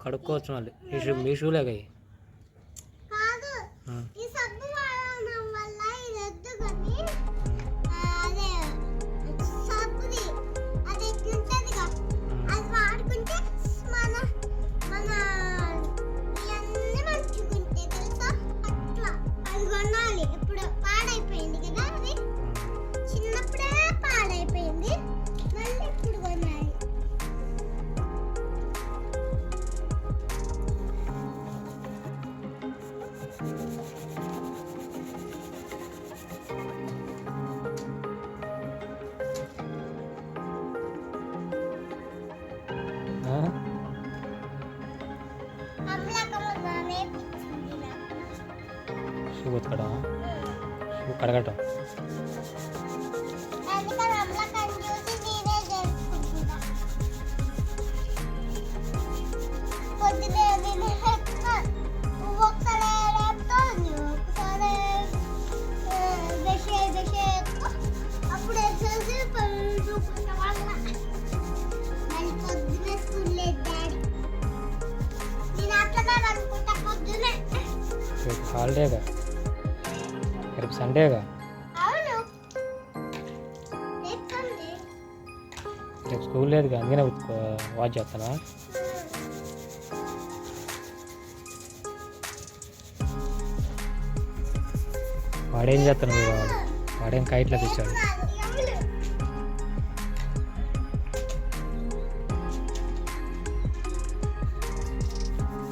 కడుక్కోవచ్చు మళ్ళీ మీ షూలేగా shoe ఉతకడం shoe కడగటం హాలిడేగా రేపు సండేగా రేపు స్కూల్ లేదుగా అందుకనే వాచ్ చేస్తానా వాడేం చేస్తాను వాడేం కైట్లో తెచ్చాడు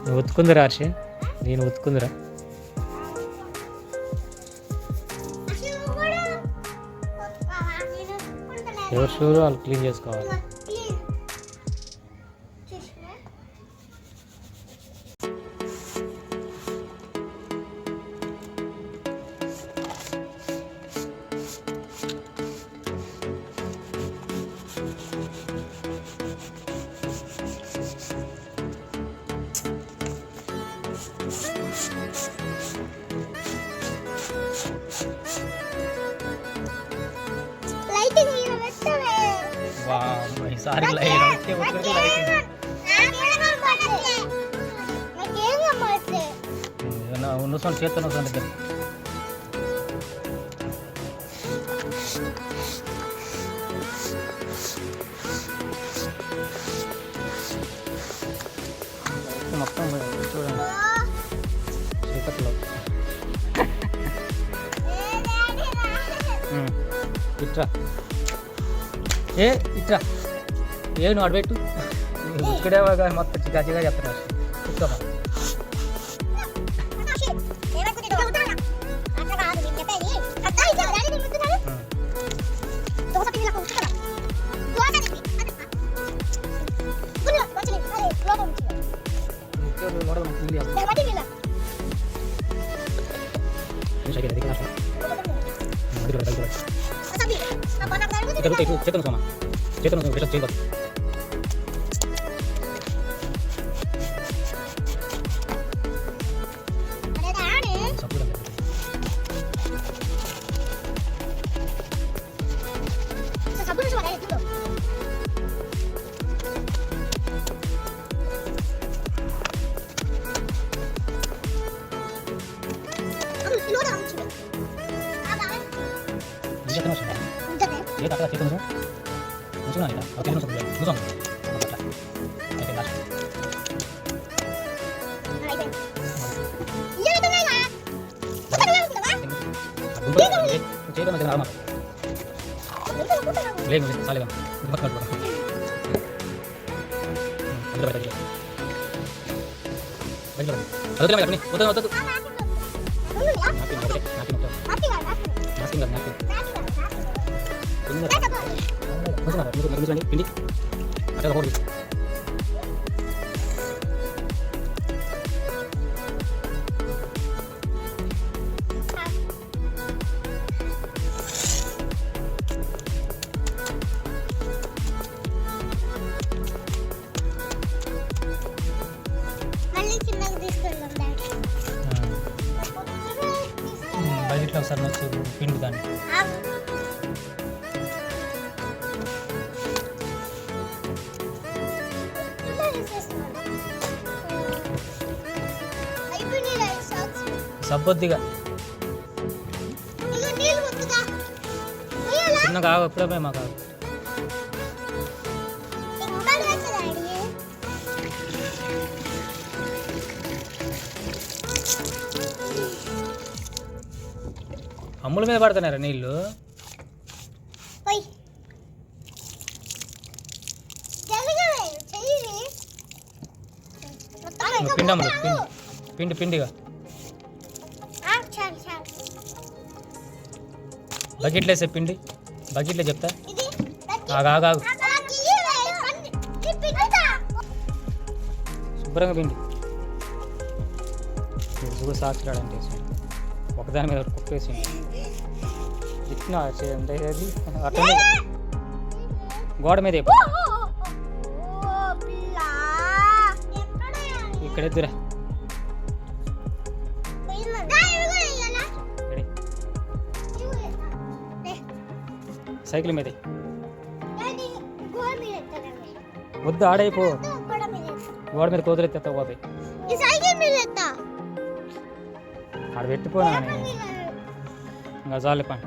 నువ్వు ఉతుకుందిరా హర్షి నేను ఉతుకుందిరా ఎవరు షూరు వాళ్ళు క్లీన్ చేసుకోవాలి ఈసారి ఉన్నసం చేతున్న దగ్గర మొత్తం చూడండి చీకట్లో ఇట్రా ఇట్రా నువ్వు అడబెట్టు ఇక్కడే మొత్తం చికాచిగా చెప్తున్నారు కూర్చోమా చేతను సోమా చేతను చేయబోతు బయట ఒకసారి పిండి దాన్ని సబ్బొద్దిగా చిన్న కావు ఎప్పుడో మాకు కావు. అమ్ముల మీద పడుతున్నారా నీళ్ళు? పిండి అమ్ములు పిండి పిండిగా బకెట్లో వేసే పిండి బకెట్లో చెప్తా. ఆగాగు శుభ్రంగా పిండి సాక్షరాడంటే ఒకదాని మీద కుక్కేసి ఇట్లా అది అట్లా గోడ మీద ఇక్కడ ఎద్దురా సైకిల్ మీద వద్దు ఆడైపో గోడ మీద కోతులెత్తే పోతాయి. ఆడ పెట్టిపోనా ఇంకా చాలు పని.